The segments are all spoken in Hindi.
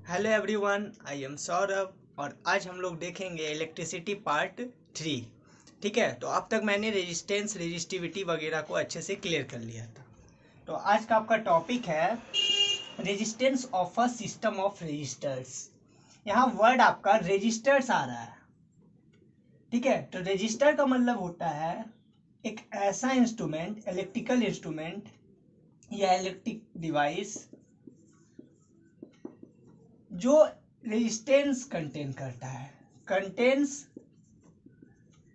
Hello everyone, I am Saurabh और आज हम लोग देखेंगे इलेक्ट्रिसिटी पार्ट 3। ठीक है, तो अब तक मैंने रेजिस्टेंस रेजिस्टिविटी वगैरह को अच्छे से क्लियर कर लिया था। तो आज का आपका टॉपिक है resistance of a system of resistors. यहाँ वर्ड आपका रेजिस्टर्स आ रहा है। ठीक है, तो रेजिस्टर का मतलब होता है एक ऐसा इंस्ट्रूमेंट, इलेक्ट्रिकल इंस्ट्रूमेंट या इलेक्ट्रिक डिवाइस जो रेजिस्टेंस कंटेन करता है, कंटेन्स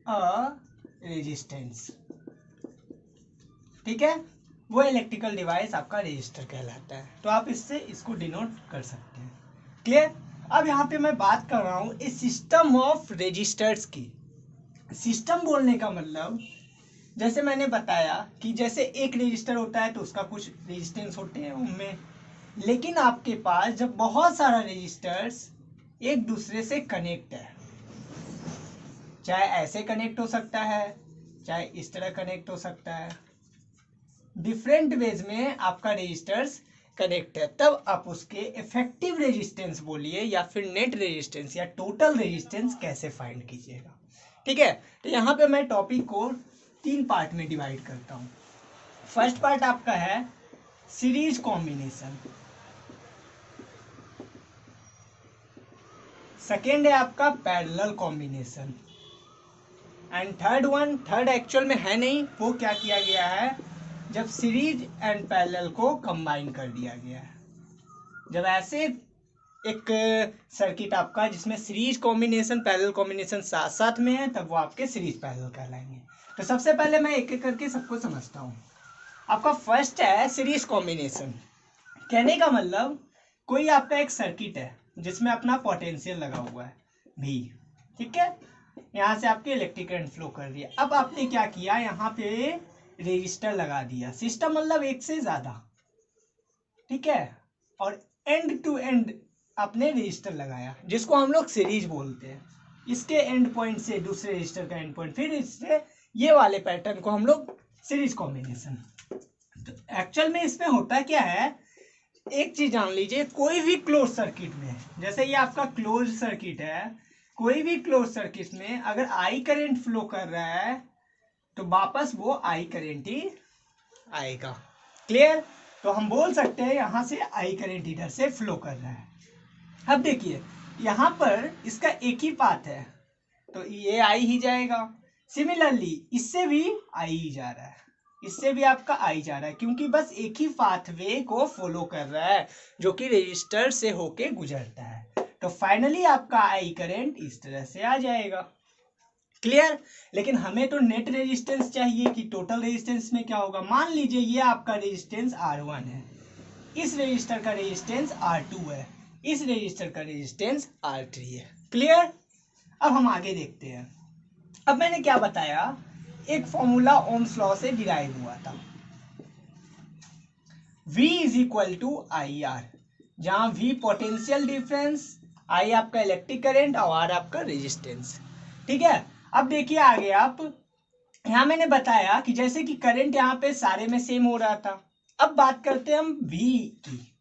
अ रेजिस्टेंस। ठीक है, वो इलेक्ट्रिकल डिवाइस आपका रेजिस्टर कहलाता है। तो आप इससे इसको डिनोट कर सकते हैं। क्लियर। अब यहाँ पे मैं बात कर रहा हूँ इस सिस्टम ऑफ रेजिस्टर्स की। सिस्टम बोलने का मतलब जैसे मैंने बताया कि जैसे एक रेजिस्टर होता है तो उसका कुछ रेजिस्टेंस होते हैं उनमें, लेकिन आपके पास जब बहुत सारा रेजिस्टर्स एक दूसरे से कनेक्ट है, चाहे ऐसे कनेक्ट हो सकता है, चाहे इस तरह कनेक्ट हो सकता है, डिफरेंट वेज में आपका रेजिस्टर्स कनेक्ट है, तब आप उसके इफेक्टिव रेजिस्टेंस बोलिए या फिर नेट रेजिस्टेंस या टोटल रेजिस्टेंस कैसे फाइंड कीजिएगा। ठीक है, तो यहाँ पे मैं टॉपिक को 3 पार्ट में डिवाइड करता हूँ। फर्स्ट पार्ट आपका है सीरीज कॉम्बिनेशन, सेकेंड है आपका parallel combination, and third actual में है नहीं, वो क्या किया गया है, जब सीरीज एंड पैरेलल को कंबाइन कर दिया गया है। जब ऐसे एक सर्किट आपका जिसमें सीरीज कॉम्बिनेशन पैरेलल कॉम्बिनेशन साथ साथ में है, तब वो आपके सीरीज पैरेलल कहलाएंगे। तो सबसे पहले मैं एक एक करके सबको समझता हूँ। आपका फर्स्ट है सीरीज कॉम्बिनेशन। कहने का मतलब कोई आपका एक सर्किट है जिसमें अपना पोटेंशियल लगा हुआ है भी। ठीक है, यहाँ से आपके इलेक्ट्रिक करंट फ्लो कर रही है। अब आपने क्या किया, यहाँ पे रेजिस्टर लगा दिया। सिस्टम मतलब एक से ज्यादा। ठीक है, और एंड टू एंड आपने रेजिस्टर लगाया जिसको हम लोग सीरीज बोलते हैं। इसके एंड पॉइंट से दूसरे रेजिस्टर का एंड पॉइंट, फिर इससे ये वाले पैटर्न को हम लोग सीरीज कॉम्बिनेशन। तो एक्चुअल में इसमें होता क्या है, एक चीज जान लीजिए, कोई भी क्लोज सर्किट में, जैसे ये आपका क्लोज सर्किट है, कोई भी क्लोज सर्किट में अगर आई करंट फ्लो कर रहा है तो वापस वो आई करंट ही आएगा। क्लियर। तो हम बोल सकते हैं यहां से आई करंट इधर से फ्लो कर रहा है। अब देखिए यहां पर इसका एक ही पाथ है तो ये आई ही जाएगा। सिमिलरली इससे भी आई ही जा रहा है, इससे भी आपका आई जा रहा है, क्योंकि बस एक ही पाथवे को फॉलो कर रहा है जो कि रेजिस्टर से होके गुजरता है। तो फाइनली आपका आई करंट इस तरह से आ जाएगा। क्लियर। लेकिन हमें तो नेट रेजिस्टेंस चाहिए कि टोटल रेजिस्टेंस में क्या होगा। मान लीजिए ये आपका रेजिस्टेंस R1 है, इस रेजिस्टर का रेजिस्टेंस R2 है, इस रेजिस्टर का रेजिस्टेंस R3 है। क्लियर। अब हम आगे देखते हैं। अब मैंने क्या बताया, एक फॉर्मूला ओम्स लॉ से डिराइव हुआ था, V is equal to I R, जहां V पोटेंशियल डिफरेंस, I आपका इलेक्ट्रिक करंट और R आपका रेजिस्टेंस। ठीक है, अब देखिए आगे आप, यहां मैंने बताया कि जैसे कि करंट यहाँ पे सारे में सेम हो रहा था। अब बात करते हैं हम V की।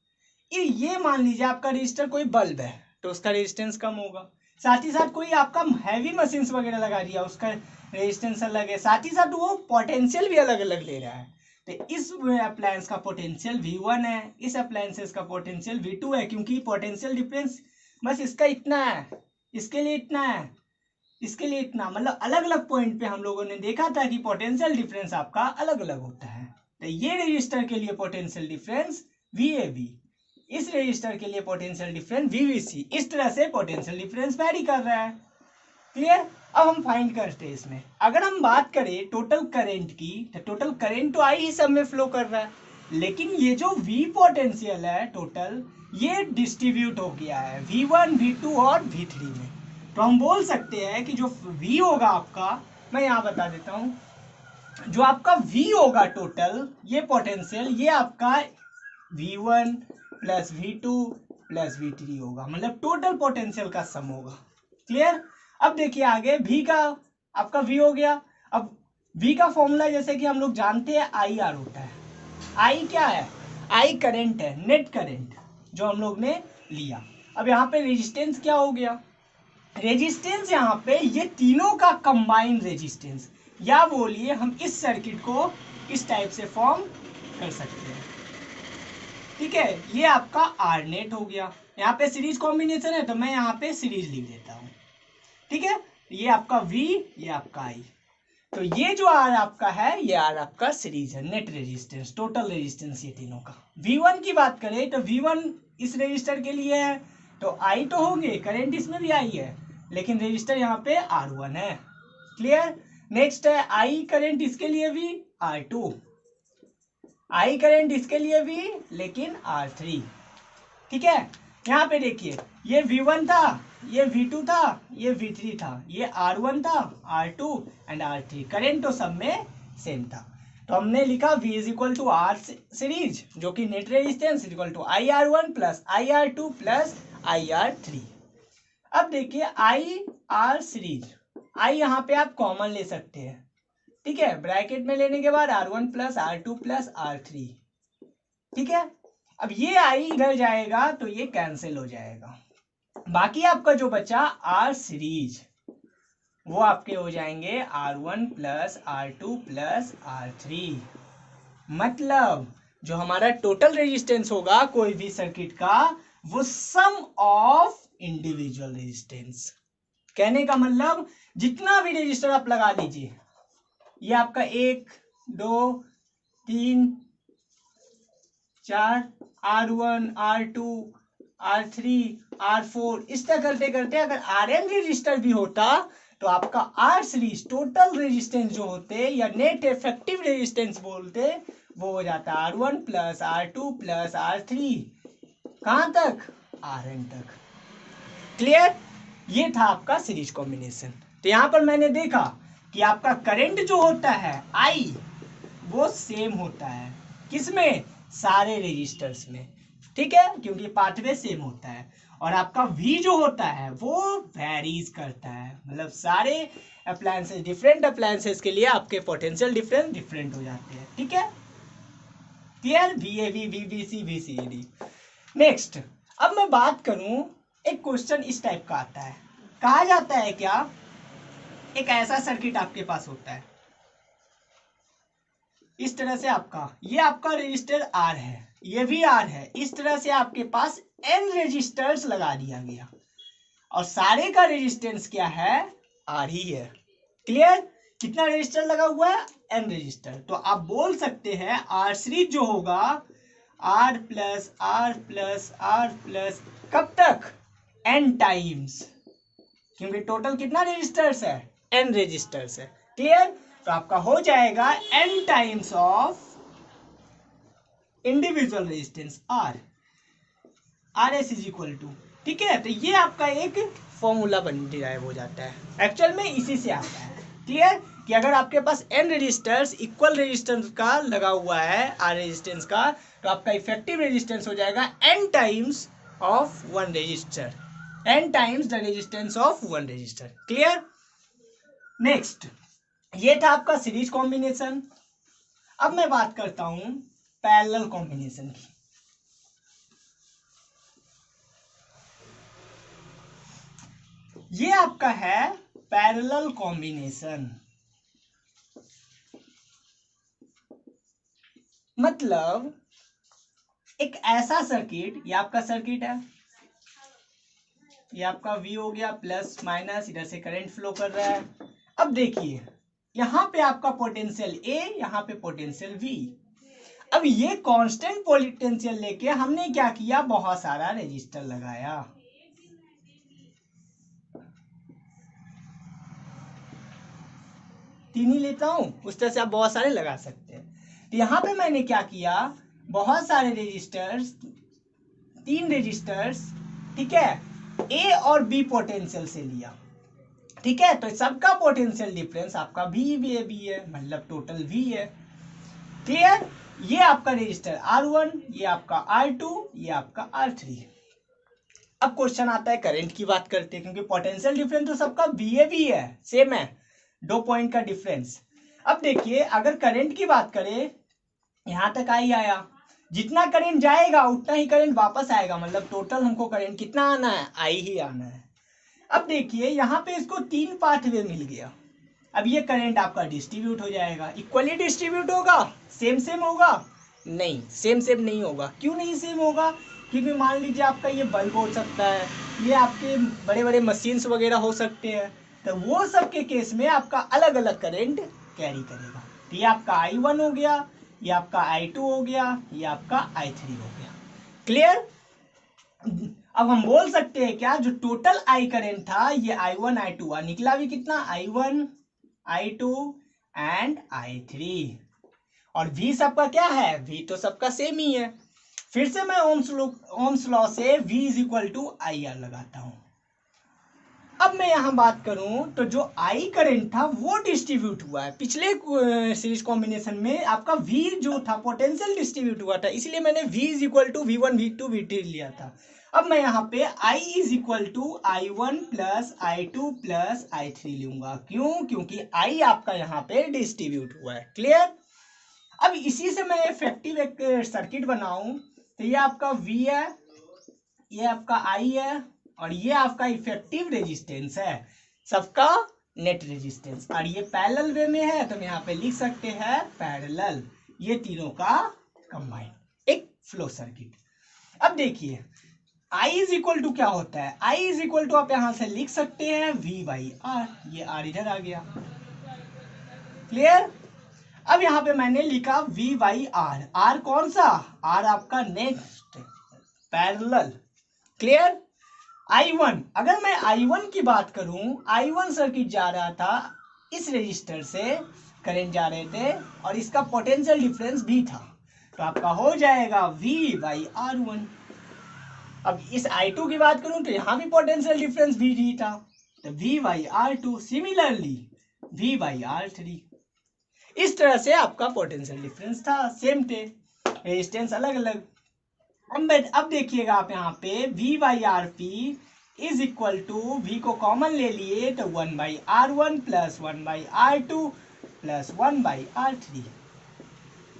ये मान लीजिए आपका रेजिस्टर कोई बल्ब है तो उसका रेजिस्टेंस कम होगा, साथ ही साथ कोई आपका हैवी मशीन्स वगैरह लगा दिया, उसका रेजिस्टेंस अलग है, साथ ही साथ वो पोटेंशियल भी अलग अलग ले रहा है। तो इस अप्लायंस का पोटेंशियल V1 है, इस अप्लायंसेस का पोटेंशियल V2 है, क्योंकि पोटेंशियल डिफरेंस बस इसका इतना है, इसके लिए इतना है, इसके लिए इतना, मतलब अलग अलग पॉइंट पे हम लोगों ने देखा था कि पोटेंशियल डिफरेंस आपका अलग अलग होता है। तो ये रजिस्टर के लिए पोटेंशियल डिफरेंस VAB, इस रजिस्टर के लिए पोटेंशियल डिफरेंस VVC, इस तरह से पोटेंशियल डिफरेंस वैरी कर रहा है। क्लियर। अब हम फाइंड करते हैं इसमें, अगर हम बात करें टोटल करंट की, तो टोटल करंट तो आई ही सब में फ्लो कर रहा है, लेकिन ये जो V पोटेंशियल है टोटल, ये डिस्ट्रीब्यूट हो गया है V1, V2 और V3 में। तो हम बोल सकते हैं कि जो V होगा आपका, मैं यहाँ बता देता हूँ, जो आपका V होगा टोटल, ये पोटेंशियल, ये आपका V1 plus V2 plus V3 होगा, मतलब टोटल पोटेंशियल का सम होगा। क्लियर। अब देखिए आगे V का, आपका V हो गया। अब V का फॉर्मूला जैसे कि हम लोग जानते हैं IR होता है। I क्या है, I करंट है, नेट करंट जो हम लोग ने लिया। अब यहाँ पे रेजिस्टेंस क्या हो गया, रेजिस्टेंस यहाँ पे ये तीनों का कंबाइंड रेजिस्टेंस, या बोलिए हम इस सर्किट को इस टाइप से फॉर्म कर सकते हैं। ठीक है, ये आपका आर नेट हो गया। यहाँ पे सीरीज कॉम्बिनेशन है तो मैं यहाँ पे सीरीज लिख देता हूँ। ठीक है, ये आपका V, ये आपका I, तो ये जो आर आपका है ये आर आपका सीरीज है, नेट रेजिस्टेंस, टोटल रेजिस्टेंस ये तीनों का। V1 की बात करें तो V1 इस रेजिस्टर के लिए है तो I तो होंगे, करंट इसमें भी I है, लेकिन रेजिस्टर यहाँ पे R1 है। क्लियर। नेक्स्ट है I करंट इसके लिए भी R2, I करंट इसके लिए भी लेकिन R3। ठीक है, यहाँ पे देखिए ये V1 था, ये V2 था, ये V3 था, ये R1 था, R2 एंड R3। करंट तो सब में सेम था, तो हमने लिखा V is equal to R series जो कि net resistance is equal to IR1 plus IR2 plus IR3। अब देखिए IR सीरीज, I यहाँ पे आप कॉमन ले सकते हैं। ठीक है, ब्रैकेट में लेने के बाद R1 plus R2 plus R3। ठीक है, अब ये I इधर जाएगा तो ये कैंसिल हो जाएगा, बाकी आपका जो बचा R सीरीज वो आपके हो जाएंगे R1 plus R2 plus R3। मतलब जो हमारा टोटल रेजिस्टेंस होगा कोई भी सर्किट का वो सम ऑफ इंडिविजुअल रेजिस्टेंस। कहने का मतलब जितना भी रेजिस्टर आप लगा लीजिए, ये आपका 1 2 3 4 R1 R2 R3 R4 इस तरह करते करते अगर Rn रेजिस्टर भी होता तो आपका R सीरीज टोटल रेजिस्टेंस जो होते या नेट इफेक्टिव रेजिस्टेंस बोलते वो हो जाता R1 plus R2 plus R3, कहां तक, Rn तक। क्लियर। ये था आपका सीरीज कॉम्बिनेशन। तो यहां पर मैंने देखा कि आपका करंट जो होता है I वो सेम होता है किसमें, सारे रेजिस्टर्स में। ठीक है, क्योंकि पाथवे सेम होता है। और आपका V जो होता है वो वेरीज करता है, मतलब सारे अप्लायंसेस, डिफरेंट अप्लायंसेस के लिए आपके पोटेंशियल डिफरेंस डिफरेंट हो जाते हैं। ठीक है, clear. VAB VBC VCD। Next, अब मैं बात करूं, एक क्वेश्चन इस टाइप का आता है, कहा जाता है क्या, एक ऐसा सर्किट आपके पास होता है इस तरह से, आपका ये आपका रजिस्टर R है, ये भी R है, इस तरह से आपके पास N रजिस्टर्स लगा दिया गया और सारे का रेजिस्टेंस क्या है, R ही है। क्लियर। कितना रजिस्टर लगा हुआ है, N रजिस्टर। तो आप बोल सकते हैं R सीरीज जो होगा R plus R plus R plus, कब तक, N टाइम्स, क्योंकि टोटल कितना रजिस्टर्स है, N रजिस्टर्स है। क्लियर। तो आपका हो जाएगा N times of individual resistance R, RS is equal to. ठीक है, तो ये आपका एक फॉर्मूला बन डिराइव हो जाता है, एक्चुअल में इसी से आता है। क्लियर, कि अगर आपके पास N रजिस्टर्स इक्वल रेजिस्टेंस का लगा हुआ है R रेजिस्टेंस का, तो आपका इफेक्टिव रेजिस्टेंस हो जाएगा N times of one resistor, N times the resistance of one resistor. Clear. Next, ये था आपका सीरीज कॉम्बिनेशन। अब मैं बात करता हूं पैरेलल कॉम्बिनेशन की। ये आपका है पैरेलल कॉम्बिनेशन, मतलब एक ऐसा सर्किट, ये आपका सर्किट है, ये आपका V हो गया प्लस माइनस, इधर से करंट फ्लो कर रहा है। अब देखिए यहाँ पे आपका पोटेंशियल A, यहाँ पे पोटेंशियल V। अब ये कांस्टेंट पोटेंशियल लेके हमने क्या किया, बहुत सारा रेजिस्टर लगाया। तीन ही लेता हूं, उस तरह से आप बहुत सारे लगा सकते हैं। तो यहाँ पे मैंने क्या किया, बहुत सारे रेजिस्टर्स, 3 रेजिस्टर्स, ठीक है, A और B पोटेंशियल से लिया। ठीक है, तो सबका पोटेंशियल डिफरेंस आपका VAB है, मतलब टोटल V है। क्लियर। ये आपका रेजिस्टर R1, ये आपका R2, ये आपका R3। अब क्वेश्चन आता है करंट की बात करते हैं, क्योंकि पोटेंशियल डिफरेंस तो सबका VAB है, सेम है, 2 पॉइंट का डिफरेंस। अब देखिए अगर करंट की बात करें, यहां तक आई आया, जितना करंट जाएगा उतना ही करंट वापस आएगा, मतलब टोटल हमको करंट कितना आना है, आई ही आना है। अब देखिए यहाँ पे इसको 3 पाथ वे मिल गया। अब ये करंट आपका डिस्ट्रीब्यूट हो जाएगा, इक्वली डिस्ट्रीब्यूट होगा, सेम सेम होगा, नहीं सेम सेम नहीं होगा। क्यों नहीं सेम होगा? क्योंकि मान लीजिए आपका ये बल्ब हो सकता है, ये आपके बड़े बड़े मशीन्स वगैरह हो सकते हैं, तो वो सब के केस में आपका अलग अलग करंट कैरी करेगा। तो ये आपका I1 हो गया, ये आपका I2 हो गया, ये आपका I3 हो गया। क्लियर? अब हम बोल सकते हैं क्या, जो टोटल I करंट था ये I1 I2 निकला भी कितना, I1 I2 एंड I3। और V सबका क्या है, V तो सबका सेम ही है। फिर से मैं ओम्स लॉ से V is equal to IR लगाता हूं। अब मैं यहां बात करूं तो जो I करंट था वो डिस्ट्रीब्यूट हुआ है। पिछले सीरीज कॉम्बिनेशन में आपका V जो था पोटेंशियल डिस्ट्रीब्यूट हुआ था, इसलिए मैंने V is equal to V1 V2 V3 लिया था। अब मैं यहाँ पे I is equal to I1 plus I2 plus I3 लूंगा। क्यों? क्योंकि I आपका यहाँ पे डिस्ट्रीब्यूट हुआ है। क्लियर? अब इसी से मैं इफेक्टिव एक सर्किट बनाऊं तो ये आपका V है, ये आपका I है, और ये आपका इफेक्टिव रेजिस्टेंस है, सबका नेट रेजिस्टेंस। और ये पैरेलल वे में है तो हम यहाँ पे लिख सकते हैं पैरेलल, ये तीनों का कंबाइन एक फ्लो सर्किट। अब देखिए I इज इक्वल टू क्या होता है, I इज इक्वल टू आप यहां से लिख सकते हैं V बाई R, ये R इधर आ गया। क्लियर? अब यहाँ पे मैंने लिखा V बाई R, R कौन सा, R आपका नेक्स्ट पैरेलल। क्लियर? I1, अगर मैं I1 की बात करूं, I1 सर्किट जा रहा था, इस रेजिस्टर से करंट जा रहे थे और इसका पोटेंशियल डिफरेंस भी था, तो आपका हो जाएगा V बाई R1। अब इस I2 की बात करूं तो यहां भी पोटेंशियल डिफरेंस भी था, तो V by R2, similarly V by R3। इस तरह से आपका पोटेंशियल डिफरेंस था, सेम थे, रेजिस्टेंस अलग अलग। अब देखिएगा आप यहाँ पे V by R P is equal to, V को कॉमन ले लिए तो 1 by R1 plus 1 by R2 plus 1 by R3,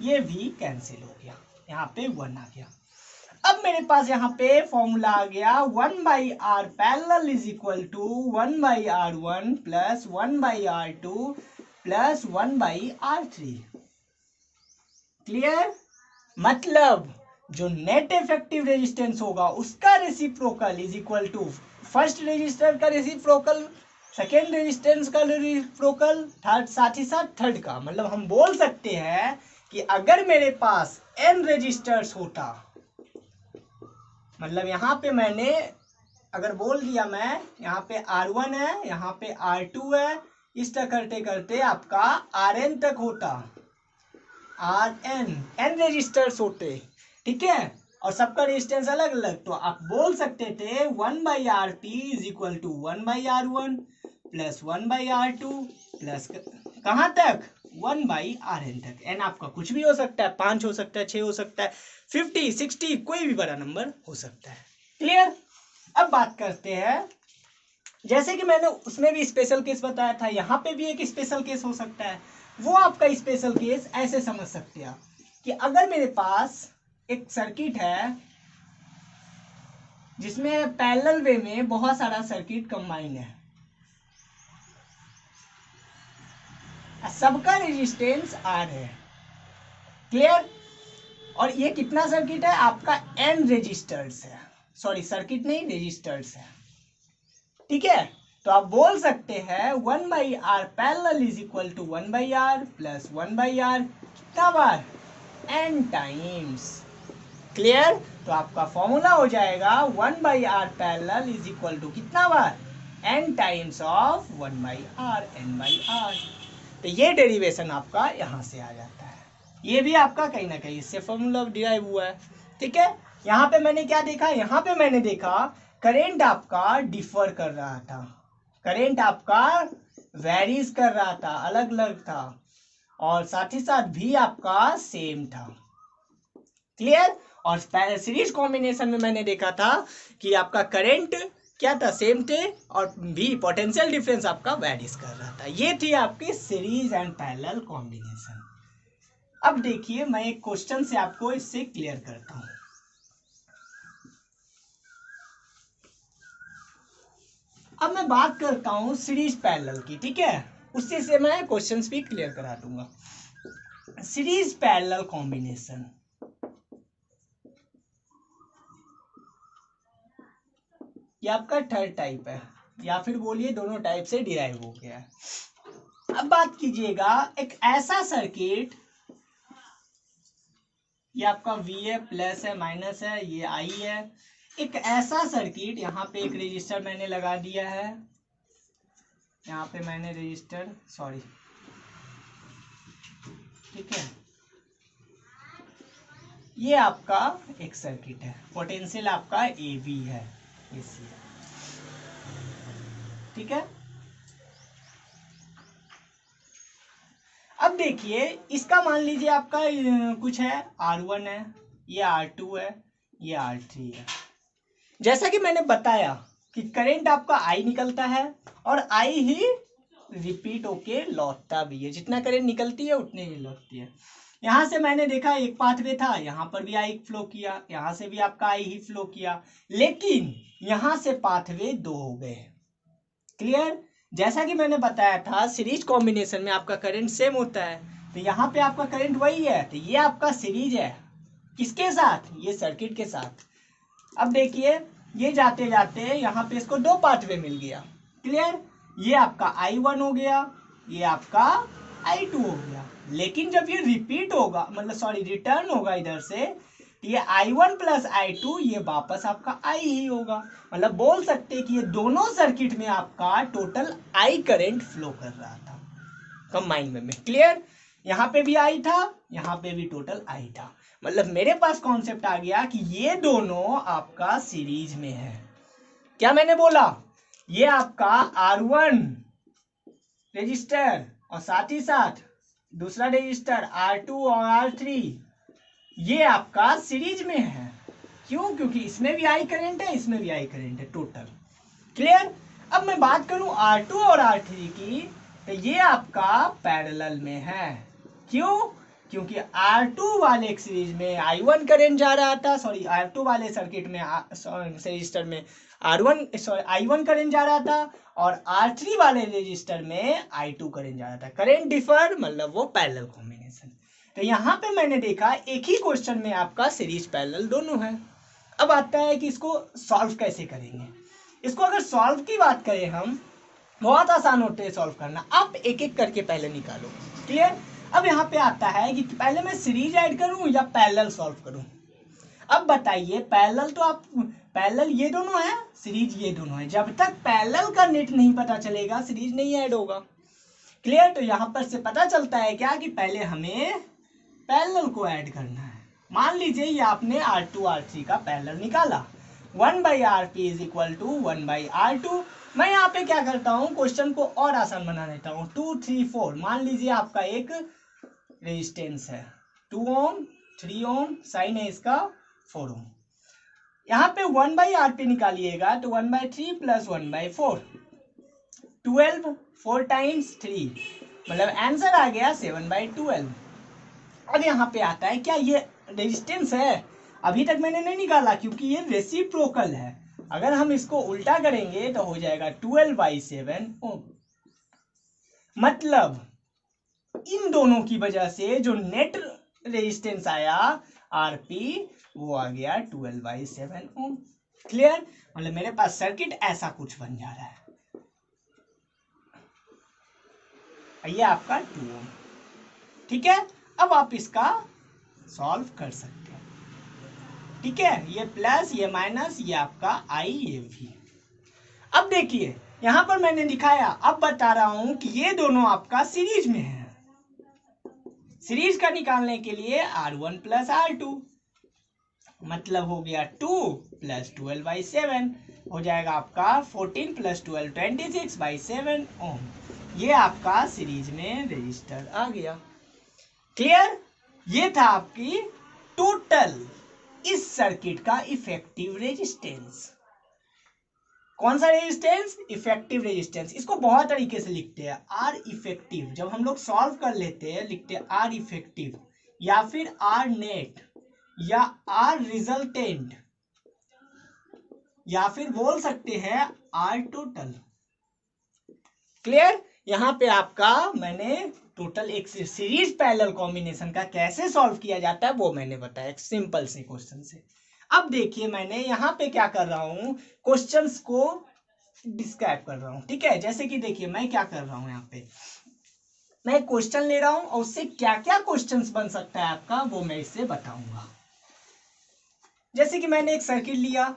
ये V कैंसिल हो गया, यहाँ पे 1 आ गया। अब मेरे पास यहाँ पे फॉर्मूला आ गया 1 by R parallel is equal to 1 by R1 plus 1 by R2 plus 1 by R3। Clear? मतलब जो नेट इफेक्टिव रेजिस्टेंस होगा उसका reciprocal is equal to first resistor का रेसिप्रोकल, सेकेंड रेजिस्टेंस का रेसिप्रोकल, थर्ड साथ ही साथ थर्ड का। मतलब हम बोल सकते हैं कि अगर मेरे पास n रेजिस्टर्स होता, मतलब यहाँ पे मैंने अगर बोल दिया मैं यहाँ पे R1 है, यहाँ पे R2 है, इस तरह करते करते आपका Rn तक होता, Rn n रेजिस्टर्स होते, ठीक है, और सबका रेजिस्टेंस अलग अलग, तो आप बोल सकते थे 1 by R P is equal to 1 by R1 plus 1 by R2 plus कहाँ तक 1 बाई Rn तक। n आपका कुछ भी हो सकता है, 5 हो सकता है, 6 हो सकता है, 50 60 कोई भी बड़ा नंबर हो सकता है। क्लियर? अब बात करते हैं, जैसे कि मैंने उसमें भी स्पेशल केस बताया था, यहाँ पे भी एक स्पेशल केस हो सकता है। वो आपका स्पेशल केस ऐसे समझ सकते हैं कि अगर मेरे पास एक सर्किट है जिसमें पैरेलल वे में बहुत सारा सर्किट कंबाइन है, सबका रेजिस्टेंस R है। क्लियर? और ये कितना सर्किट है आपका, n रेजिस्टर्स है, सॉरी सर्किट नहीं रेजिस्टर्स है, ठीक है। तो आप बोल सकते हैं 1 by R parallel is equal to 1 by R plus 1 by R, कितना बार, n टाइम्स। क्लियर? तो आपका फॉर्मूला हो जाएगा 1 by R parallel is equal to कितना बार, n times of 1 by R, n by R. तो ये डेरिवेशन आपका यहाँ से आ जाता है, ये भी आपका कहीं ना कहीं इससे फॉर्मूला डिराइव हुआ है, ठीक है। यहाँ पे मैंने क्या देखा, यहाँ पे मैंने देखा करंट आपका डिफर कर रहा था, करंट आपका वेरीज कर रहा था, अलग अलग था, और साथ ही साथ भी आपका सेम था। क्लियर? और सीरीज कॉम्बिनेशन में मैंने देखा था कि आपका करंट क्या था, सेम थे, और भी पोटेंशियल डिफरेंस आपका वेरीज कर रहा था। ये थी आपकी सीरीज एंड पैरेलल कॉम्बिनेशन। अब देखिए मैं एक क्वेश्चन से आपको इससे क्लियर करता हूं। अब मैं बात करता हूं सीरीज पैरेलल की, ठीक है, उससे से मैं क्वेश्चंस भी क्लियर करा दूंगा। सीरीज पैरेलल कॉम्बिनेशन, ये आपका थर्ड टाइप है, या फिर बोलिए दोनों टाइप से डिराइव हो गया है। अब बात कीजिएगा एक ऐसा सर्किट, ये आपका V है, प्लस है, माइनस है, ये I है। एक ऐसा सर्किट, यहाँ पे एक रजिस्टर मैंने लगा दिया है, यहाँ पे मैंने रजिस्टर, सॉरी, ठीक है, ये आपका एक सर्किट है, पोटेंशियल आपका AV है, AC, ठीक है। अब देखिए इसका मान लीजिए आपका कुछ है, R1 है, ये R2 है, ये R3 है। जैसा कि मैंने बताया कि करंट आपका I निकलता है और I ही रिपीट होके लौटता भी है, जितना करंट निकलती है उतने ही लौटती है। यहाँ से मैंने देखा एक पाथवे था, यहाँ पर भी I फ्लो किया, यहाँ से भी आपका I ही फ्लो किया, लेकिन यहाँ से पाथवे दो हो गए। क्लियर? जैसा कि मैंने बताया था सीरीज कॉम्बिनेशन में आपका करंट सेम होता है, तो यहाँ पे आपका करंट वही है, तो ये आपका सीरीज है किसके साथ, ये सर्किट के साथ। अब देखिए ये जाते जाते यहाँ पे इसको दो पाथवे मिल गया। क्लियर? ये आपका I1 हो गया, ये आपका I2 हो गया, लेकिन जब ये रिपीट होगा, मतलब सॉरी रिटर्न होगा इधर से, ये I1 प्लस I2 ये वापस आपका I ही होगा। मतलब बोल सकते कि ये दोनों सर्किट में आपका टोटल I करंट फ्लो कर रहा था कंबाइन में। क्लियर? यहाँ पे भी I था, यहाँ पे भी टोटल I था। मतलब मेरे पास कॉन्सेप्ट आ गया कि ये दोनों आपका सीरीज में है। क्या मैंने बोला? ये आपका R1 रजिस्टर और साथ ही साथ दूसरा रजिस्टर R2 और R3 ये आपका सीरीज में है। क्यों? क्योंकि इसमें भी I करंट है, इसमें भी I करंट है टोटल। क्लियर? अब मैं बात करूं R2 और R3 की, तो ये आपका पैरेलल में है। क्यों? क्योंकि R2 वाले सीरीज में I1 करंट जा रहा था, सॉरी R2 वाले सर्किट में रजिस्टर में I1 करंट जा रहा था, और R3 वाले रजिस्टर में I2 करंट जा रहा था। करंट डिफर मतलब वो पैरेलल कॉम्बिनेशन। तो यहाँ पे मैंने देखा एक ही क्वेश्चन में आपका सीरीज पैरेलल दोनों है। अब आता है कि इसको सॉल्व कैसे करेंगे। इसको अगर सॉल्व की बात करें हम, बहुत आसान होते है सॉल्व करना। आप एक एक करके पहले निकालो। क्लियर? अब यहाँ पे आता है कि पहले मैं सीरीज ऐड करूं या पैरेलल सॉल्व करूं। अब बताइए, पैरेलल तो आप पैरेलल ये दोनों है, सीरीज ये दोनों है। जब तक पैरेलल का नेट नहीं पता चलेगा सीरीज नहीं ऐड होगा। क्लियर? तो यहाँ पर से पता चलता है क्या कि पहले हमें पैरेलल को ऐड करना है। मान लीजिए ये आपने R2 R3 का पैरेलल निकाला, 1/RP is equal to 1/R2। मैं यहाँ पे क्या करता हूँ, क्वेश्चन को और आसान बना देता हूँ। 2 3 4 मान लीजिए आपका एक रेजिस्टेंस है, 2 ओम 3 ओम, साइन है इसका 4 ओम। यहाँ पे 1/RP निकालिएगा तो 1/3 प्लस 1/4, 12, 4 टाइम्स 3, मतलब आंसर आ गया 7/12। अब यहाँ पे आता है क्या ये रेजिस्टेंस है, अभी तक मैंने नहीं निकाला क्योंकि ये रेसिप्रोकल है। अगर हम इसको उल्टा करेंगे तो हो जाएगा 12/7 ओम। मतलब इन दोनों की वजह से जो नेट रेजिस्टेंस आया RP वो आ गया 12/7 ओम। क्लियर? मतलब मेरे पास सर्किट ऐसा कुछ बन जा रहा है। ये आपका 2 ओम। ठीक है? अब आप इसका सॉल्व कर सकते हैं। ठीक है? ये प्लस ये माइनस, ये आपका I ये V। अब देखिए यहां पर मैंने दिखाया, अब बता रहा हूं कि ये दोनों आपका सीरीज में है। सीरीज का निकालने के लिए R1 प्लस R2, मतलब हो गया 2 प्लस 12/7, हो जाएगा आपका 14 प्लस 12 26/7 ओम। ये आपका सीरीज में रजिस्टर आ गया। क्लियर? ये था आपकी टोटल इस सर्किट का इफेक्टिव रेजिस्टेंस। कौन सा रेजिस्टेंस? Effective resistance. इसको बहुत तरीके से लिखते हैं, आर इफेक्टिव। जब हम लोग सॉल्व कर लेते हैं लिखते हैं आर इफेक्टिव, या फिर आर नेट या आर रिजल्टेंट या फिर बोल सकते हैं आर टोटल। क्लियर? यहां पे आपका मैंने टोटल एक सीरीज पैरेलल कॉम्बिनेशन का कैसे सॉल्व किया जाता है वो मैंने बताया एक सिंपल से क्वेश्चन से। अब देखिए मैंने यहां पे क्या कर रहा हूं, क्वेश्चंस को डिस्क्राइब कर रहा हूं। ठीक है, जैसे कि देखिए मैं क्या कर रहा हूं, यहाँ पे मैं क्वेश्चन ले रहा हूं और उससे क्या क्या क्वेश्चंस बन सकता है आपका वो मैं इससे बताऊंगा। जैसे कि मैंने एक सर्किट लिया,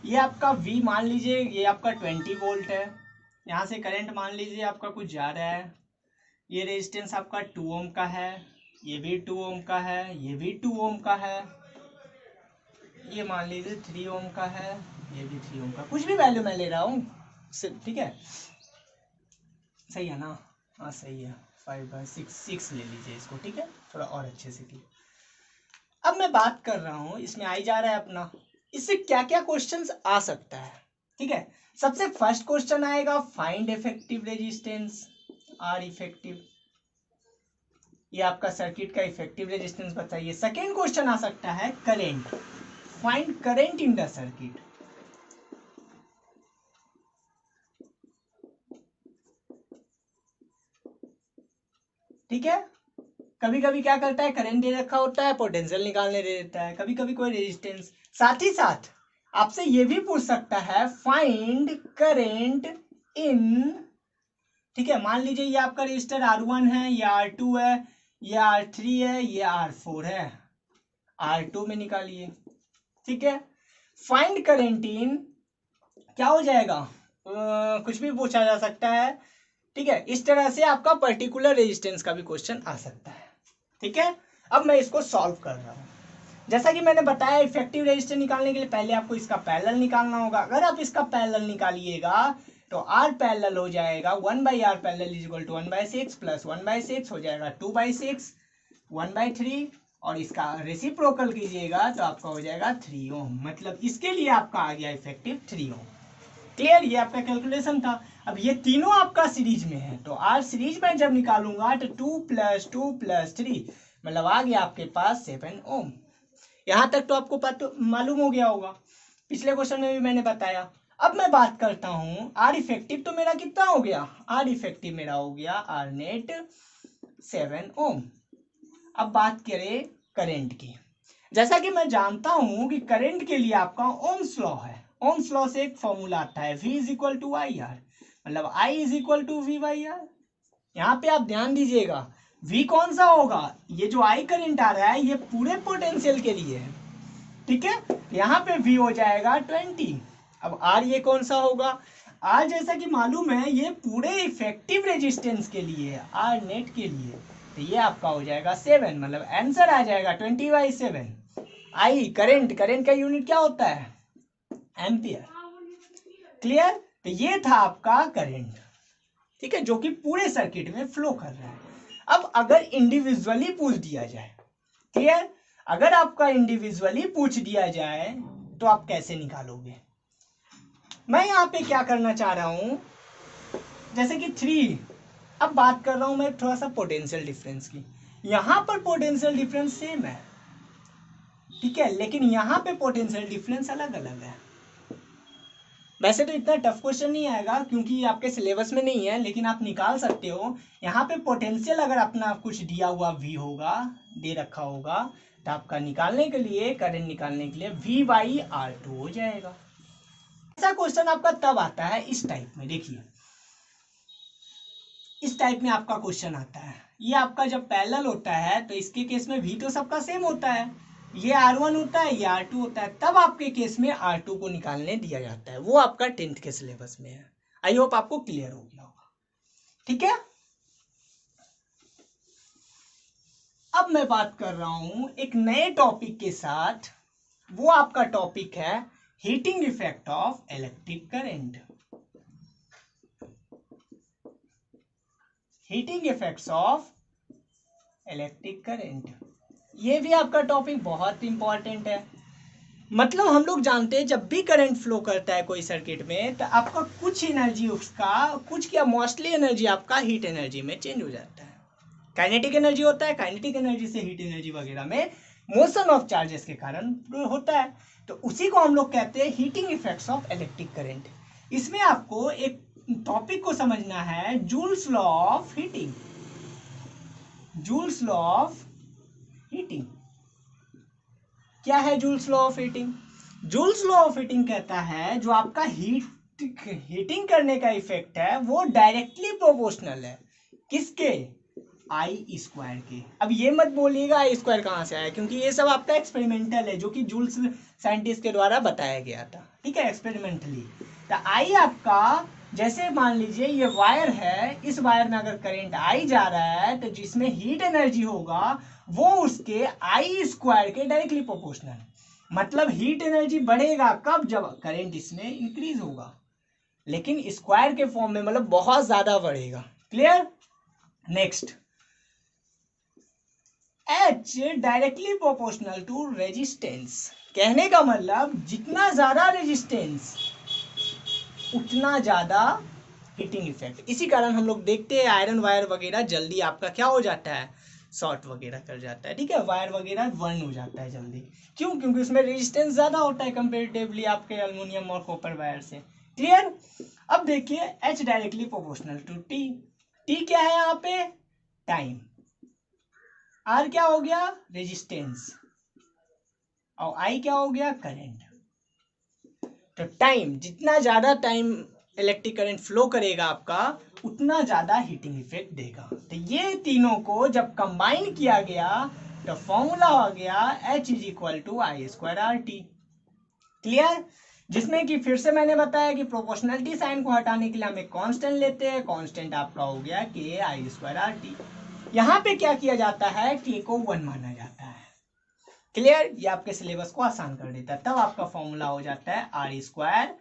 ये आपका V मान लीजिए, ये आपका 20 वोल्ट है, यहां से करंट मान लीजिए आपका कुछ जा रहा है, ये रेजिस्टेंस आपका 2 ओम का है, ये भी 2 ओम का है, ये भी 2 ओम का है, ये मान लीजिए 3 ओम का है, ये भी 3 ओम का, कुछ भी वैल्यू मैं ले रहा हूँ। ठीक है, सही है ना? हाँ सही है, 5/6 ले लीजिए इसको। ठीक है, थोड़ा और अच्छे से की। अब मैं बात कर रहा हूँ, इसमें आई जा रहा है अपना, इससे क्या क्या क्वेश्चंस आ सकता है। ठीक है, सबसे फर्स्ट क्वेश्चन आएगा find effective resistance, R effective, ये आपका सर्किट का इफेक्टिव रेजिस्टेंस बताइए। सेकेंड क्वेश्चन आ सकता है current, find current in the circuit. ठीक है, कभी कभी क्या करता है, करंट दे रखा होता है, पोटेंशियल निकालने दे देता है, कभी कभी कोई रेजिस्टेंस। साथ ही साथ आपसे ये भी पूछ सकता है फाइंड करंट इन, ठीक है, मान लीजिए ये आपका रजिस्टर R1 है, ये R2 है, ये R3 है, ये R4 है, R2 में निकालिए। ठीक है, फाइंड करंट इन, क्या हो जाएगा, कुछ भी पूछा जा सकता है। ठीक है, इस तरह से आपका पर्टिकुलर रेजिस्टेंस का भी क्वेश्चन आ सकता है। ठीक है, अब मैं इसको सॉल्व कर रहा हूं। जैसा कि मैंने बताया इफेक्टिव रेजिस्टेंस निकालने के लिए पहले आपको इसका पैरेलल निकालना होगा। अगर आप इसका पैरेलल निकालिएगा तो आर पैरेलल हो जाएगा 1/r parallel is equal to 1/6 plus 1/6 हो जाएगा 2/6 1/3, और इसका रेसिप्रोकल कीजिएगा तो आपका हो जाएगा 3 ओम, मतलब इसके लिए आपका आ गया इफेक्टिव 3 ओम। क्लियर, ये आपका कैलकुलेशन था। अब ये तीनों आपका सीरीज में है, तो आर सीरीज में जब निकालूंगा तो 2 + 2 + 3 मतलब आ गया आपके पास 7 ओम। यहां तक तो आपको पता मालूम हो गया होगा, पिछले क्वेश्चन में भी मैंने बताया। अब मैं बात करता हूं आर इफेक्टिव, तो मेरा कितना हो गया, आर इफेक्टिव मेरा हो गया आर नेट 7 ओम। अब बात करें करंट की, जैसा कि मैं जानता हूं कि करंट के लिए आपका ओम्स लॉ है। ओम्स लॉ से एक फॉर्मूला आता है V = IR, मतलब I = V/R। यहाँ पे आप ध्यान दीजिएगा, V कौन सा होगा, ये जो I करंट आ रहा है ये पूरे पोटेंशियल के लिए है। ठीक है, यहाँ पे V हो जाएगा 20। अब R ये कौन सा होगा, R जैसा कि मालूम है ये पूरे इफेक्टिव रेजिस्टेंस के लिए है, R नेट के लिए, तो ये आपका हो जाएगा 7, मतलब आंसर आ जाएगा 20/7। आई करंट का यूनिट क्या होता है, एम्पियर। क्लियर, तो ये था आपका करंट। ठीक है, जो कि पूरे सर्किट में फ्लो कर रहा है। अब अगर इंडिविजुअली पूछ दिया जाए, क्लियर, अगर आपका इंडिविजुअली पूछ दिया जाए तो आप कैसे निकालोगे। मैं यहाँ पे क्या करना चाह रहा हूं, जैसे कि 3, अब बात कर रहा हूं मैं थोड़ा सा पोटेंशियल डिफरेंस की। यहां पर पोटेंशियल डिफरेंस सेम है, ठीक है, लेकिन यहां पे पोटेंशियल डिफरेंस अलग अलग है। वैसे तो इतना टफ क्वेश्चन नहीं आएगा क्योंकि आपके सिलेबस में नहीं है, लेकिन आप निकाल सकते हो। यहाँ पे पोटेंशियल अगर अपना कुछ दिया हुआ V होगा, दे रखा होगा, तो आपका निकालने के लिए, करंट निकालने के लिए V/R2 हो जाएगा। ऐसा क्वेश्चन आपका तब आता है इस टाइप में, देखिए इस टाइप में आपका क्वेश्चन आता है। ये आपका जब पैरेलल होता है तो इसके केस में V तो सबका सेम होता है, ये R1 होता है, ये R2 होता है, तब आपके केस में R2 को निकालने दिया जाता है। वो आपका 10th के सिलेबस में है। आई होप आपको क्लियर हो गया होगा। ठीक है, अब मैं बात कर रहा हूं एक नए टॉपिक के साथ। वो आपका टॉपिक है heating effect of electric current. Heating effects of electric current, ये भी आपका टॉपिक बहुत इंपॉर्टेंट है। मतलब हम लोग जानते हैं जब भी करंट फ्लो करता है कोई सर्किट में तो आपका कुछ एनर्जी उसका कुछ क्या मोस्टली एनर्जी आपका हीट एनर्जी में चेंज हो जाता है। काइनेटिक एनर्जी होता है, काइनेटिक एनर्जी से हीट एनर्जी वगैरह में मोशन ऑफ चार्जेस के कारण होता है। तो उसी को हम लोग कहते हैं heating effects of electric current. इसमें आपको एक टॉपिक को समझना है, joules law of heating. Joules law of heating क्या है? Joules law of heating, joules law of heating कहता है जो आपका हीटिंग करने का इफेक्ट है वो डायरेक्टली प्रोपोर्शनल है किसके? आई स्क्वायर के। अब ये मत बोलिएगा आई स्क्वायर कहाँ से आया, क्योंकि ये सब आपका एक्सपेरिमेंटल है जो कि जूल्स साइंटिस्ट के द्वारा बताया गया था, ठीक है, एक्सपेरिमेंटली। तो आई आपका, जैसे मान लीजिए ये वायर है, इस वायर में अगर करंट आई जा रहा है तो जिसमें हीट एनर्जी होगा वो उसके आई स्क्वायर के डायरेक्टली प्रोपोर्शनल। मतलब हीट एनर्जी बढ़ेगा कब? जब करंट इसमें इंक्रीज होगा, लेकिन स्क्वायर के फॉर्म में, मतलब बहुत ज्यादा बढ़ेगा। Clear? Next, H directly proportional to resistance. कहने का मतलब जितना ज्यादा रेजिस्टेंस उतना ज्यादा हीटिंग इफेक्ट। इसी कारण हम लोग देखते हैं आयरन वायर वगैरह जल्दी आपका क्या हो जाता है, शॉर्ट वगैरह कर जाता है, ठीक है, वायर वगैरह बर्न हो जाता है जल्दी। क्यों? क्योंकि उसमें रेजिस्टेंस ज्यादा होता है कंपेरेटिवली आपके एल्युमिनियम और कॉपर वायर से। क्लियर? अब देखिए H directly proportional to T। T क्या है यहाँ पे? टाइम। R क्या हो गया? रेजिस्टेंस। और I क्या हो गया? करंट। तो टाइम, जितना ज्यादा टाइम इलेक्ट्रिक करंट फ्लो करेगा आपका उतना ज्यादा हीटिंग इफेक्ट देगा। तो ये तीनों को जब कंबाइन किया गया तो फॉर्मूला हो गया H is equal to I square R T. Clear? जिसमें कि फिर से मैंने बताया कि प्रोपोर्शनलिटी साइन को हटाने के लिए हम एक कांस्टेंट लेते हैं, कांस्टेंट आपका हो गया के आई स्क्वायर आर टी। यहाँ पे क्या किया जाता है, के को 1 माना जाता है। क्लियर? ये आपके सिलेबस को आसान कर देता है। तब आपका फॉर्मूला हो जाता है आर स्क्वायर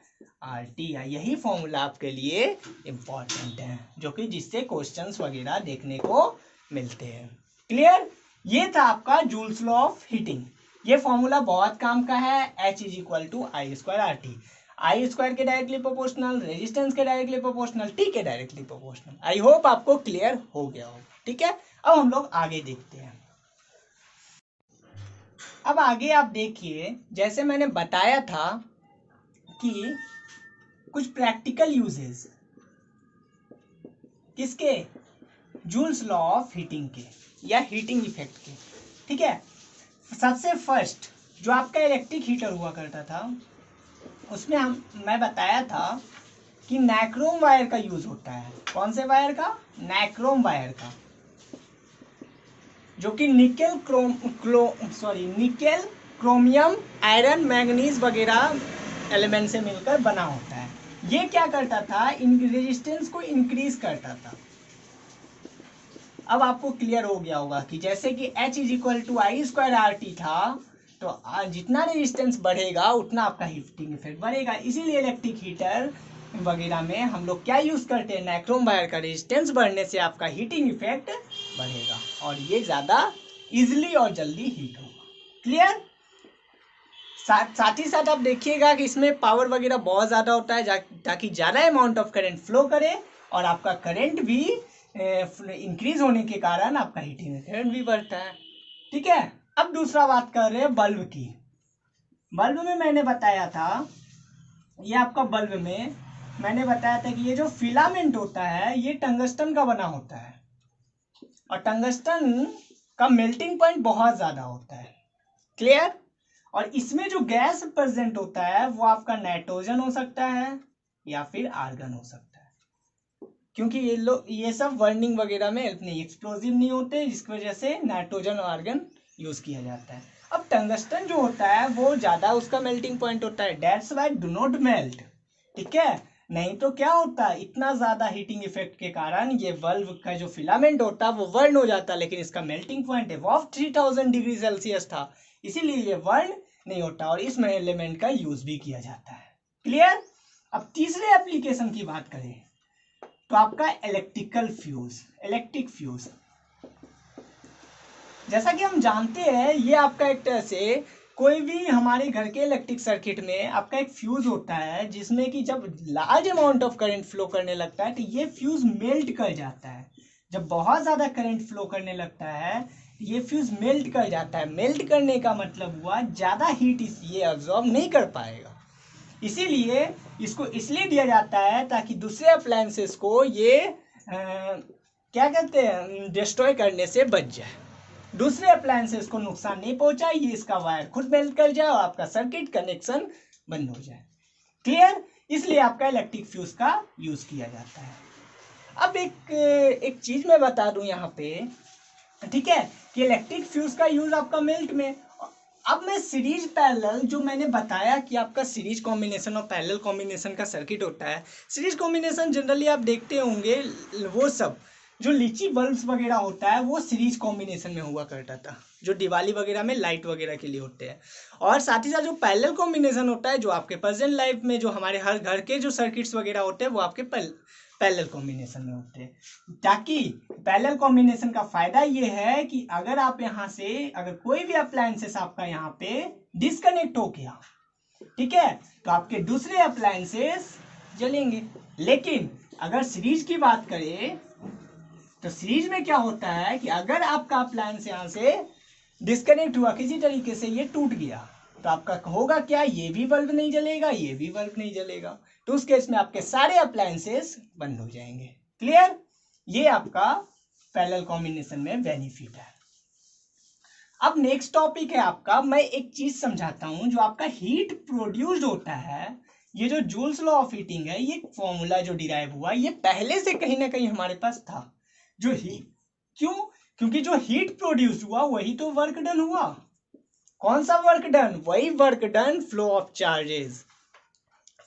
आर टी। यही फॉर्मूला आपके लिए इंपॉर्टेंट है, जो कि जिससे क्वेश्चंस वगैरह देखने को मिलते हैं। क्लियर? ये था आपका जूल्स लॉ ऑफ हीटिंग। ये फॉर्मूला बहुत काम का है, H is equal to I square R T. I square के डायरेक्टली प्रोपोर्शनल, रेजिस्टेंस के डायरेक्टली प्रोपोर्शनल, टी के डायरेक्टली प्रोपोर्शनल। आई होप आपको क्लियर हो गया हो। ठीक है, अब हम लोग आगे देखते हैं। अब आगे आप देखिए, जैसे मैंने बताया था कि कुछ प्रैक्टिकल यूजेस किसके, जूल्स लॉ ऑफ हीटिंग के या हीटिंग इफेक्ट के। ठीक है, सबसे फर्स्ट जो आपका इलेक्ट्रिक हीटर हुआ करता था उसमें मैं बताया था कि नाइक्रोम वायर का यूज होता है। कौन से वायर का? नाइक्रोम वायर का, जो कि निकेल क्रोमियम आयरन मैंगनीज वगैरह एलिमेंट से मिलकर बना होता है। ये क्या करता था, इन रेजिस्टेंस को इंक्रीज करता था। अब आपको क्लियर हो गया होगा कि जैसे कि H is equal to I square R T था, तो जितना रेजिस्टेंस बढ़ेगा उतना आपका हीटिंग इफेक्ट बढ़ेगा। इसीलिए इलेक्ट्रिक हीटर वगैरह में हम लोग क्या यूज करते हैं, नाइक्रोम वायर का रेजिस्टेंस बढ़ने से आपका हीटिंग इफेक्ट बढ़ेगा और ये ज्यादा इजिली और जल्दी हीट होगा। क्लियर? साथ ही साथ आप देखिएगा कि इसमें पावर वगैरह बहुत ज्यादा होता है ताकि ज्यादा अमाउंट ऑफ करंट फ्लो करे और आपका करंट भी इंक्रीज होने के कारण आपका हीटिंग करंट भी बढ़ता है। ठीक है, अब दूसरा बात कर रहे हैं बल्ब की। बल्ब में मैंने बताया था, ये आपका बल्ब में मैंने बताया था कि ये जो फिलामेंट होता है ये टंगस्टन का बना होता है और टंगस्टन का मेल्टिंग पॉइंट बहुत ज्यादा होता है। क्लियर? और इसमें जो गैस प्रेजेंट होता है वो आपका नाइट्रोजन हो सकता है या फिर आर्गन हो सकता है, क्योंकि ये सब बर्निंग वगैरह में हेल्प नहीं, एक्सप्लोजिव नहीं होते, जिसकी वजह से नाइट्रोजन और आर्गन यूज किया जाता है। अब टंगस्टन जो होता है वो ज्यादा उसका मेल्टिंग पॉइंट होता है, that's why do not melt. ठीक है, नहीं तो क्या होता है, इतना ज्यादा हीटिंग इफेक्ट के कारण ये बल्ब का जो फिलामेंट होता है वो बर्न हो जाता है, लेकिन इसका melting point above 3000 degree Celsius था, इसीलिए ये बर्न नहीं होता और इसमें एलिमेंट का यूज भी किया जाता है। क्लियर? अब तीसरे एप्लीकेशन की बात करें तो आपका इलेक्ट्रिकल फ्यूज, इलेक्ट्रिक फ्यूज। जैसा कि हम जानते हैं ये आपका एक तरह से कोई भी हमारे घर के इलेक्ट्रिक सर्किट में आपका एक फ्यूज होता है, जिसमें कि जब large amount of current flow करने लगता है तो ये फ्यूज मेल्ट कर जाता है। जब बहुत ज़्यादा करंट फ्लो करने लगता है ये फ्यूज मेल्ट कर जाता है। मेल्ट करने का मतलब हुआ ज़्यादा हीट ये अब्जॉर्ब नहीं कर पाएगा, इसीलिए इसको इसलिए दिया जाता है ताकि दूसरे अप्लायंसेस को ये क्या कहते हैं, डिस्ट्रॉय करने से बच जाए, दूसरे अप्लायंसेस को नुकसान नहीं पहुंचाए, ये इसका वायर खुद मेल्ट कर जाए और आपका सर्किट कनेक्शन बंद हो जाए। क्लियर? इसलिए आपका इलेक्ट्रिक फ्यूज का यूज किया जाता है। अब एक चीज मैं बता दूं यहाँ पे, ठीक है, कि इलेक्ट्रिक फ्यूज का यूज आपका मिल्क में। अब मैं सीरीज पैरेलल जो मैंने बताया कि आपका सीरीज कॉम्बिनेशन और पैरेलल कॉम्बिनेशन का सर्किट होता है। सीरीज कॉम्बिनेशन जनरली आप देखते होंगे वो सब जो लीची बल्ब्स वगैरह होता है वो सीरीज कॉम्बिनेशन में हुआ करता था, जो दिवाली वगैरह में लाइट वगैरह के लिए होते हैं। और साथ ही साथ जो पैरेलल कॉम्बिनेशन होता है, जो आपके प्रेजेंट लाइफ में जो हमारे हर घर के जो सर्किट्स वगैरह होते हैं वो आपके पैरेलल कॉम्बिनेशन में होते हैं। ताकि पैरेलल कॉम्बिनेशन का फायदा ये है कि अगर आप यहाँ से अगर कोई भी अप्लायंसेस आपका यहाँ पे डिस्कनेक्ट हो गया, ठीक है, तो आपके दूसरे अप्लायंसेस जलेंगे। लेकिन अगर सीरीज की बात करें तो सीरीज में क्या होता है कि अगर आपका अप्लायंस यहाँ से डिस्कनेक्ट हुआ, किसी तरीके से ये टूट गया, तो आपका होगा क्या, ये भी बल्ब नहीं जलेगा, ये भी बल्ब नहीं जलेगा, तो उस केस में आपके सारे अप्लायंसेस बंद हो जाएंगे। क्लियर? ये आपका पैरेलल कॉम्बिनेशन में बेनिफिट है। अब नेक्स्ट टॉपिक है आपका, मैं एक चीज समझाता हूं, जो आपका हीट प्रोड्यूस्ड होता है, ये जो जूल्स लॉ ऑफ हीटिंग है, ये फॉर्मूला जो डिराइव हुआ ये पहले से कहीं ना कहीं हमारे पास था। जो हीट, क्योंकि जो हीट प्रोड्यूस हुआ वही तो वर्क डन हुआ। कौन सा वर्क डन? वही work done, flow of charges.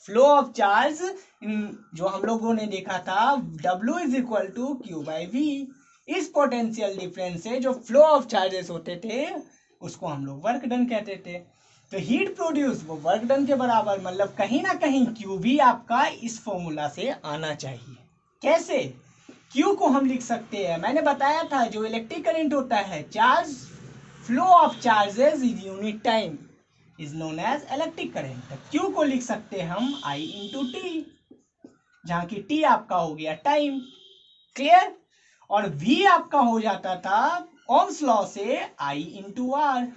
Flow of charge जो हम लोगों ने देखा था, W is equal to Q by V। इस पोटेंशियल डिफरेंस से जो फ्लो ऑफ चार्जेस होते थे उसको हम लोग वर्क डन कहते थे। तो हीट प्रोड्यूस वो वर्क डन के बराबर, मतलब कहीं ना कहीं Q भी आपका इस फॉर्मूला से आना चाहिए। कैसे? Q को हम लिख सकते हैं, मैंने बताया था जो इलेक्ट्रिक करंट होता है, charge flow of charges is unit time is known as electric current. Q को लिख सकते हैं हम I इंटू टी, जहां की T आपका हो गया टाइम। क्लियर? और V आपका हो जाता था ओम्स लॉ से I इंटू आर।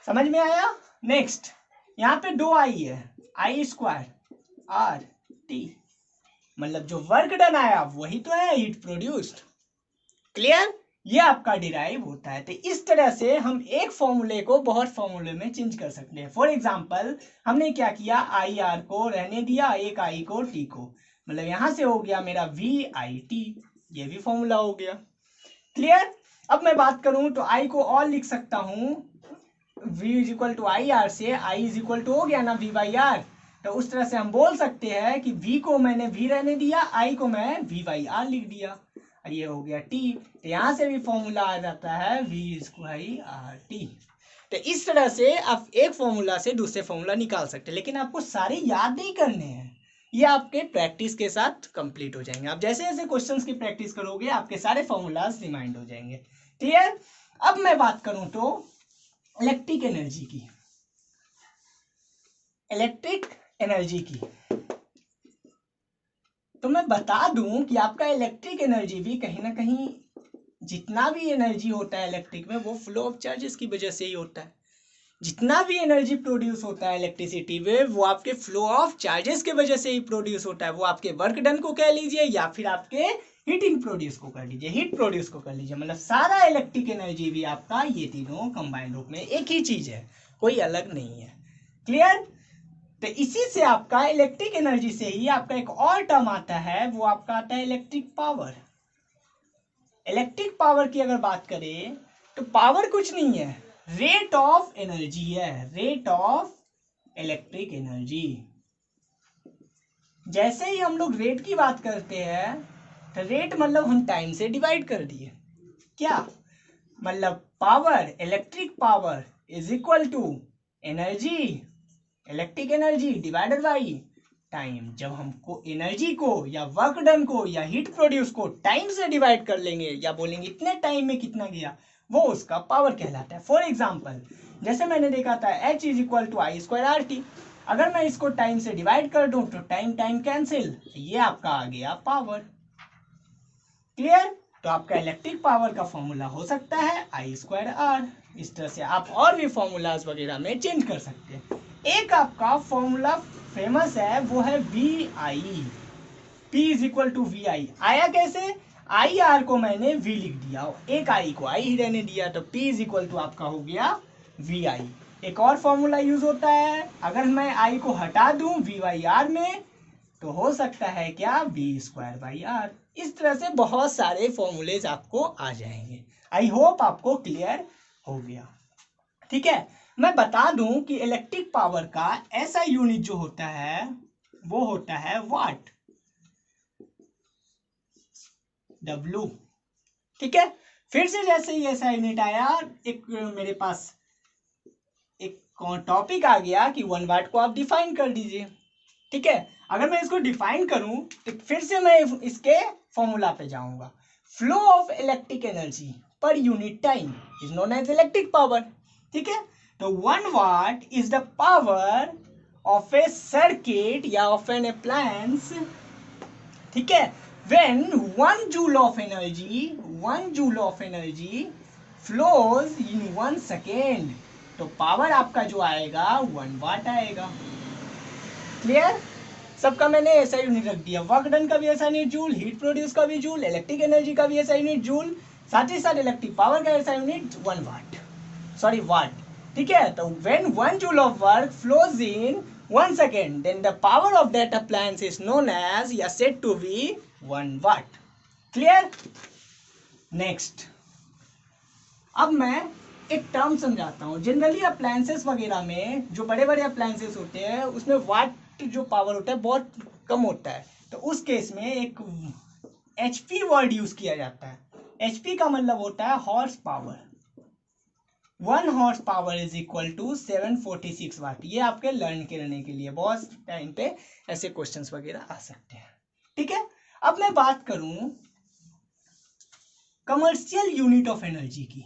समझ में आया? नेक्स्ट यहाँ पे दो I है, I स्क्वायर आर टी, मतलब जो वर्क डन आया वही तो है हीट प्रोड्यूस्ड। क्लियर? ये आपका डिराइव होता है। तो इस तरह से हम एक फॉर्मूले को बहुत फॉर्मूले में चेंज कर सकते हैं। फॉर एग्जांपल हमने क्या किया, आई आर को रहने दिया, एक आई को टी को, मतलब यहां से हो गया मेरा वी आई टी, ये भी फॉर्मूला हो गया। क्लियर? अब मैं बात करूं तो आई को और लिख सकता हूं, v is equal to I R से आई इज इक्वल टू हो गया ना v बाई आर। तो उस तरह से हम बोल सकते हैं कि v को मैंने v रहने दिया, i को मैं v बाई आर लिख दिया, और ये हो गया t। तो यहां से भी फॉर्मूला आ जाता है v स्क्वायर आर टी। तो इस तरह से आप एक फॉर्मूला से दूसरे फॉर्मूला निकाल सकते हैं, लेकिन आपको सारे याद नहीं करने हैं, ये आपके प्रैक्टिस के साथ कंप्लीट हो जाएंगे। आप जैसे जैसे क्वेश्चंस की प्रैक्टिस करोगे आपके सारे फॉर्मूलाज रिमाइंड हो जाएंगे। क्लियर? अब मैं बात करूं तो इलेक्ट्रिक एनर्जी की, इलेक्ट्रिक एनर्जी की, तो मैं बता दूं कि आपका इलेक्ट्रिक एनर्जी भी कहीं ना कहीं, जितना भी एनर्जी होता है इलेक्ट्रिक में वो फ्लो ऑफ चार्जेस की वजह से ही होता है। जितना भी एनर्जी प्रोड्यूस होता है इलेक्ट्रिसिटी में वो आपके फ्लो ऑफ चार्जेस के वजह से ही प्रोड्यूस होता है। वो आपके वर्क डन को कह लीजिए या फिर आपके हीटिंग प्रोड्यूस को कर लीजिए, हीट प्रोड्यूस को कर लीजिए, मतलब सारा इलेक्ट्रिक एनर्जी भी आपका ये तीनों कंबाइंड रूप में एक ही चीज है, कोई अलग नहीं है। क्लियर? तो इसी से आपका इलेक्ट्रिक एनर्जी से ही आपका एक और टर्म आता है, वो आपका आता है इलेक्ट्रिक पावर। इलेक्ट्रिक पावर की अगर बात करें तो पावर कुछ नहीं है, रेट ऑफ एनर्जी है, रेट ऑफ इलेक्ट्रिक एनर्जी। जैसे ही हम लोग रेट की बात करते हैं तो रेट मतलब हम टाइम से डिवाइड कर दिए, क्या मतलब power, electric power is equal to energy, electric energy divided by time. जब हमको एनर्जी को या वर्क डन को या हीट प्रोड्यूस को टाइम से डिवाइड कर लेंगे या बोलेंगे इतने टाइम में कितना गया, वो उसका पावर कहलाता है। फॉर एग्जांपल जैसे मैंने देखा था H is equal to I square R T. अगर मैं इसको टाइम से डिवाइड कर दूं तो टाइम टाइम कैंसिल, ये आपका आ गया पावर। क्लियर? तो आपका इलेक्ट्रिक पावर का फॉर्मूला हो सकता है आई स्क्वायर आर। इस तरह से आप और भी फॉर्मूलाज वगैरह में चेंज कर सकते हैं। एक आपका फॉर्मूला फेमस है, वो है V I, P is equal to V I. आया कैसे? आई आर को मैंने V लिख दिया, एक आई को आई ही रहने दिया, तो P इज इक्वल टू आपका हो गया वी आई। एक और फॉर्मूला यूज होता है, अगर मैं आई को हटा दूं वी वाई आर में तो हो सकता है क्या, वी स्क्वायर बाई आर। इस तरह से बहुत सारे फॉर्मूलेज आपको आ जाएंगे। आई होप आपको क्लियर हो गया। ठीक है, मैं बता दूं कि इलेक्ट्रिक पावर का ऐसा यूनिट जो होता है वो होता है वाट, W। ठीक है, फिर से जैसे ही ऐसा यूनिट आया, एक मेरे पास एक टॉपिक आ गया कि 1 वाट को आप डिफाइन कर दीजिए। ठीक है, अगर मैं इसको डिफाइन करूं तो फिर से मैं इसके फॉर्मूला पे जाऊंगा। Flow of electric energy per unit time is known as electric power. ठीक है, तो 1 watt is the power of a circuit या ऑफ एन अप्लायंस। ठीक है, when 1 joule of energy flows in 1 second, तो पावर आपका जो आएगा 1 वाट आएगा। क्लियर? सबका मैंने ऐसा यूनिट रख दिया, वर्क डन का भी ऐसा यूनिट जूल, हीट प्रोड्यूस का भी जूल, इलेक्ट्रिक एनर्जी का भी ऐसा यूनिट जूल, साथ ही साथ इलेक्ट्रिक पावर का ऐसा यूनिट 1 वाट। ठीक है, तो when 1 joule of work flows in 1 second, then the power of that appliance is known as या said to be 1 watt। Clear? Next, अब मैं एक टर्म समझाता हूँ। जनरली अप्लायंसेस वगैरह में जो बड़े बड़े अप्लायंसेस होते हैं उसमें वाट जो पावर होता है बहुत कम होता है, तो उस केस में एक HP वर्ड यूज किया जाता है। HP का मतलब होता है horse power. 1 horse power is equal to 746 watt. ये आपके लर्न करने के लिए बहुत टाइम पे ऐसे क्वेश्चंस वगैरह आ सकते हैं। ठीक है, अब मैं बात करूं कमर्शियल यूनिट ऑफ एनर्जी की।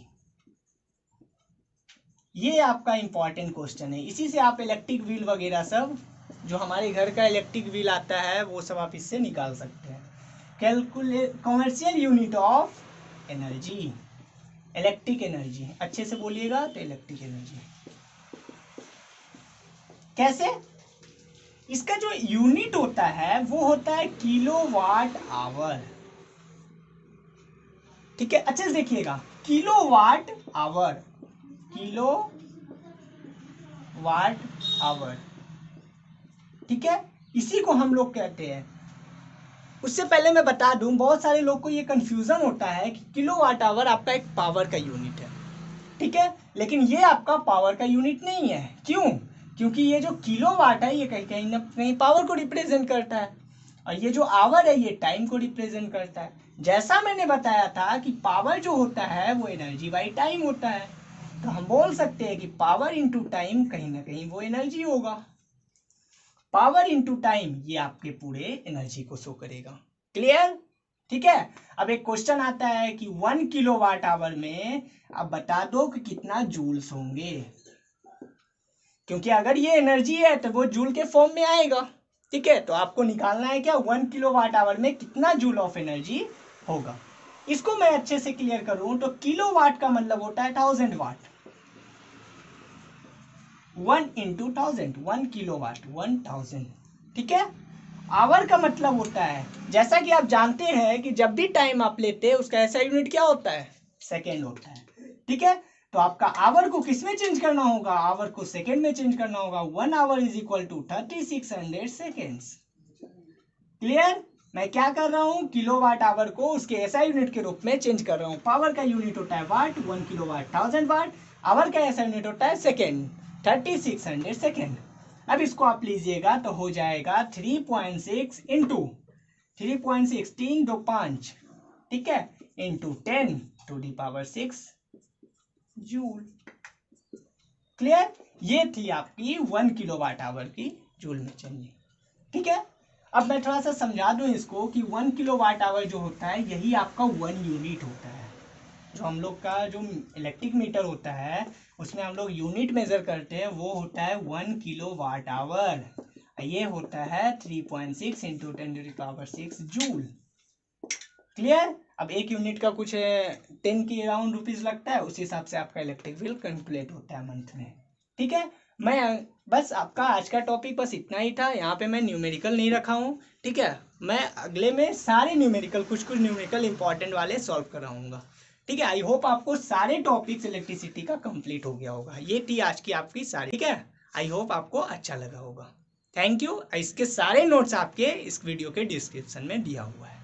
ये आपका इंपॉर्टेंट क्वेश्चन है, इसी से आप इलेक्ट्रिक व्हील वगैरह सब जो हमारे घर का इलेक्ट्रिक व्हील आता है वो सब आप इससे निकाल सकते हैं। Calculate commercial unit of energy, electric energy, अच्छे से बोलिएगा, तो इलेक्ट्रिक एनर्जी कैसे? इसका जो यूनिट होता है वो होता है किलोवाट आवर। ठीक है, अच्छे से देखिएगा, किलोवाट आवर, ठीक है, इसी को हम लोग कहते हैं। उससे पहले मैं बता दूं, बहुत सारे लोग को ये कंफ्यूजन होता है कि किलोवाट आवर आपका एक पावर का यूनिट है। ठीक है, लेकिन ये आपका पावर का यूनिट नहीं है। क्यों? क्योंकि ये जो किलोवाट है ये कहीं ना कहीं पावर को रिप्रेजेंट करता है, और ये जो आवर है ये टाइम को रिप्रेजेंट करता है। जैसा मैंने बताया था कि पावर जो होता है वो एनर्जी बाई टाइम होता है, तो हम बोल सकते हैं कि पावर इंटू टाइम कहीं ना कहीं वो एनर्जी होगा। पावर इंटू टाइम ये आपके पूरे एनर्जी को शो करेगा। क्लियर? ठीक है, अब एक क्वेश्चन आता है कि 1 किलोवाट आवर में अब बता दो कि कितना जूल्स होंगे, क्योंकि अगर ये एनर्जी है तो वो जूल के फॉर्म में आएगा। ठीक है, तो आपको निकालना है क्या, 1 किलोवाट आवर में कितना जूल ऑफ एनर्जी होगा। इसको मैं अच्छे से क्लियर करूं तो किलोवाट का मतलब होता है 1000 वाट। 1 इंटू 1000, 1 किलोवाट 1000। ठीक है, आवर का मतलब होता है, जैसा कि आप जानते हैं कि जब भी टाइम आप लेते हैं उसका ऐसा यूनिट क्या होता है, सेकेंड होता है। ठीक है, तो आपका आवर को किस में चेंज करना होगा, आवर को सेकेंड में चेंज करना होगा। 1 hour is equal to 3600 seconds. Clear? मैं क्या कर रहा हूं, किलोवाट आवर को उसके ऐसा यूनिट के रूप में चेंज कर रहा हूं। पावर का यूनिट होता है वाट, 1 किलोवाट 1000 वाट। आवर का ऐसा यूनिट होता है सेकेंड, 3600 सेकेंड। अब इसको आप लीजिएगा तो हो जाएगा 3.6 इंटू 3.6, 3 2 5, ठीक है, into 10 to the power 6 joule. Clear? ये थी आपकी 1 किलोवाट आवर की जूल में चेंजिंग। ठीक है, अब मैं थोड़ा सा समझा दूं इसको कि 1 किलोवाट आवर जो होता है यही आपका 1 यूनिट होता है। जो हम लोग का जो इलेक्ट्रिक मीटर होता है उसमें हम लोग यूनिट मेजर करते हैं, वो होता है 1 kWh। ये होता है 3.6 इंटू 10⁻⁶ जूल। क्लियर। अब एक यूनिट का कुछ 10 के अराउंड रुपीज लगता है, उस हिसाब से आपका इलेक्ट्रिक बिल कैलकुलेट होता है मंथ में। ठीक है, मैं बस आपका आज का टॉपिक बस इतना ही था। यहाँ पे मैं न्यूमेरिकल नहीं रखा हूँ। ठीक है, मैं अगले में सारे न्यूमेरिकल कुछ न्यूमेरिकल इंपॉर्टेंट वाले सॉल्व कराऊंगा। ठीक है, आई होप आपको सारे टॉपिक्स इलेक्ट्रिसिटी का कंप्लीट हो गया होगा। ये थी आज की आपकी सारी। ठीक है, आई होप आपको अच्छा लगा होगा। Thank you. इसके सारे नोट्स आपके इस वीडियो के डिस्क्रिप्शन में दिया हुआ है।